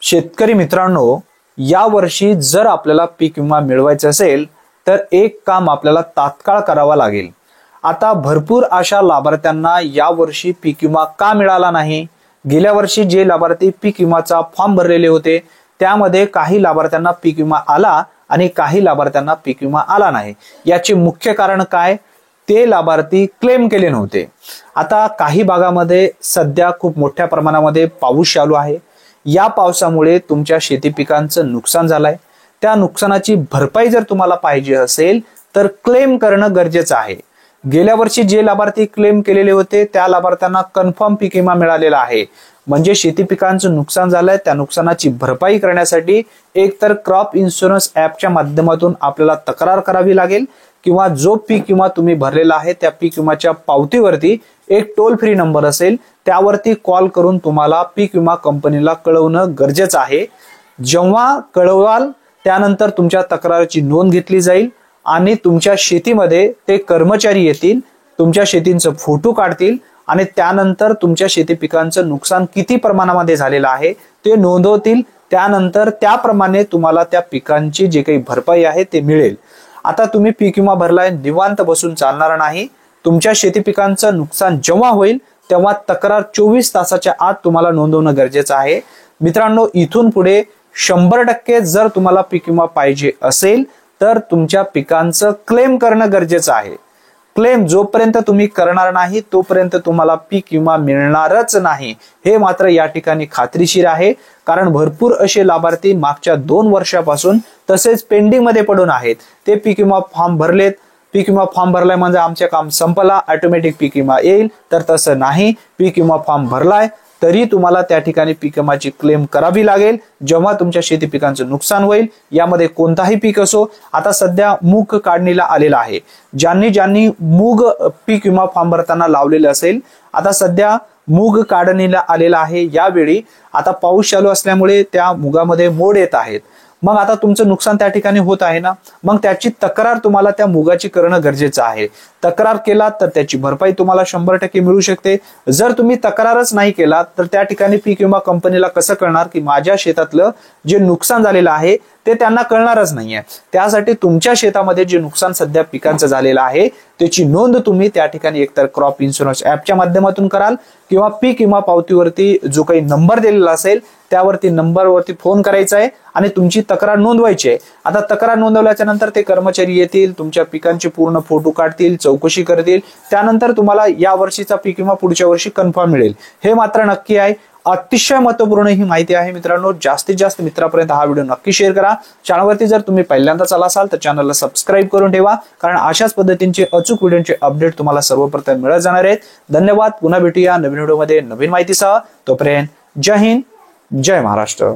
शेतकरी मित्रांनो, या वर्षी जर आपल्याला पीक विमा मिळवायचा असेल तर एक काम आपल्याला तात्काळ करावा लागेल। आता भरपूर अशा लाभार्थ्यांना या वर्षी पीक विमा का मिळाला नाही? गेल्या वर्षी जे लाभार्थी पीक विमाचा फॉर्म भरलेले होते त्यामध्ये काही लाभार्थ्यांना पीक विमा आला आणि काही लाभार्थ्यांना पीक विमा आला नाही। याचे मुख्य कारण काय? ते लाभार्थी क्लेम केले नव्हते। आता काही भागामध्ये सध्या खूप मोठ्या प्रमाणामध्ये पाऊस चालू आहे। या पावसामुळे तुमच्या शेती पिकांचं नुकसान झालंय। त्या नुकसानाची भरपाई जर तुम्हाला पाहिजे असेल तर क्लेम करणं गरजेचं आहे। गेल्या वर्षी जे लाभार्थी क्लेम केलेले होते त्या लाभार्थ्यांना कन्फर्म पीक विमा मिळालेला आहे। म्हणजे शेती पिकांचं नुकसान झालंय त्या नुकसानाची भरपाई करण्यासाठी एकतर क्रॉप इन्शुरन्स ऍपच्या माध्यमातून आपल्याला तक्रार करावी लागेल किंवा जो पीक विमा तुम्ही भरलेला आहे त्या पीक विमाच्या पावतीवरती एक टोल फ्री नंबर असेल त्यावरती कॉल करून तुम्हाला पीक विमा कंपनीला कळवणं गरजेचं आहे। जेव्हा कळवाल त्यानंतर तुमच्या तक्रारीची नोंद घेतली जाईल आणि तुमच्या शेतीमध्ये ते कर्मचारी येतील, तुमच्या शेतींचं फोटो काढतील आणि त्यानंतर तुमच्या शेती पिकांचं नुकसान किती प्रमाणामध्ये झालेलं आहे ते नोंदवतील। त्यानंतर त्याप्रमाणे तुम्हाला त्या पिकांची जे काही भरपाई आहे ते मिळेल। आता तुम्ही पीक विमा भरलाय, निवांत बसून चालणार नाही। तुमच्या शेती पिकांचं नुकसान जेव्हा होईल तेव्हा तक्रार 24 तासाच्या आत तुम्हाला नोंदवणं गरजेचं आहे। मित्रांनो, इथून पुढे 100% जर तुम्हाला पीक विमा पाहिजे असेल तर तुमच्या पिकांचं क्लेम करणं गरजेचं आहे। क्लेम जोपर्यंत तुम्ही करणार नाही तोपर्यंत तुम्हाला पीक विमा मिळणारच नाही, हे मात्र या ठिकाणी खात्रीशीर आहे। कारण भरपूर असे लाभार्थी मागच्या 2 वर्षापासून तसेच पेंडिंग मध्ये पडून आहेत। ते पीक विमा फॉर्म भरलेत, पीक विमा फॉर्म भरलाय म्हणजे आमचे काम संपला, ऑटोमॅटिक पीक विमा येईल, तर तसं नाही। पीक विमा फॉर्म भरलाय तरी तुम्हाला त्या ठिकाणी पीक विमाची क्लेम करावी लागेल जेव्हा तुमच्या शेती पिकांचं नुकसान होईल। यामध्ये कोणताही पीक असो, आता सध्या मूग काढणीला आलेला आहे। ज्यांनी मूग पीक विमा फॉर्म भरताना लावलेलं असेल, आता सध्या मूग काढणीला आलेला आहे। यावेळी आता पाऊस चालू असल्यामुळे त्या मुगामध्ये मोड येत आहेत। मग आता तुमचं नुकसान त्या ठिकाणी होत आहे ना, मग त्याची तक्रार तुम्हाला त्या मुगाची करणं गरजेचं आहे। तक्रार केला तर त्याची भरपाई तुम्हाला 100% मिळू शकते। जर तुम्ही तक्रारच नाही केला तर त्या ठिकाणी पीक विमा कंपनीला कसं कळणार की माझ्या शेतातलं जे नुकसान झालेलं आहे ते त्यांना कळणारच नाहीये। त्यासाठी तुमच्या शेतामध्ये जे नुकसान सध्या पिकांचं झालेलं आहे त्याची नोंद तुम्ही त्या ठिकाणी एकतर क्रॉप इन्शुरन्स ऍपच्या माध्यमातून कराल किंवा पीक विमा पावतीवरती जो काही नंबर दिलेला असेल त्यावरती नंबरवरती फोन करायचा आहे आणि तुमची तक्रार नोंदवायची आहे। आता तक्रार नोंदवल्याच्या नंतर ते कर्मचारी येतील, तुमच्या पिकांचे पूर्ण फोटो काढतील, चौकशी करतील, त्यानंतर तुम्हाला या वर्षीचा पीक विमा पुढच्या वर्षी कन्फर्म मिळेल, हे मात्र नक्की आहे। अतिशय महत्त्वपूर्ण ही माहिती आहे मित्रांनो। जास्तीत जास्त मित्रांपर्यंत हा व्हिडिओ नक्की शेअर करा। चॅनलवरती जर तुम्ही पहिल्यांदाच आला असाल तर चॅनलला सबस्क्राईब करून ठेवा, कारण अशाच पद्धतीचे अचूक व्हिडिओचे अपडेट तुम्हाला सर्वप्रथम मिळत जाणार आहेत। धन्यवाद। पुन्हा भेटूया नवीन व्हिडिओमध्ये नवीन माहितीसह। तोपर्यंत जय हिंद, जय महाराष्ट्र।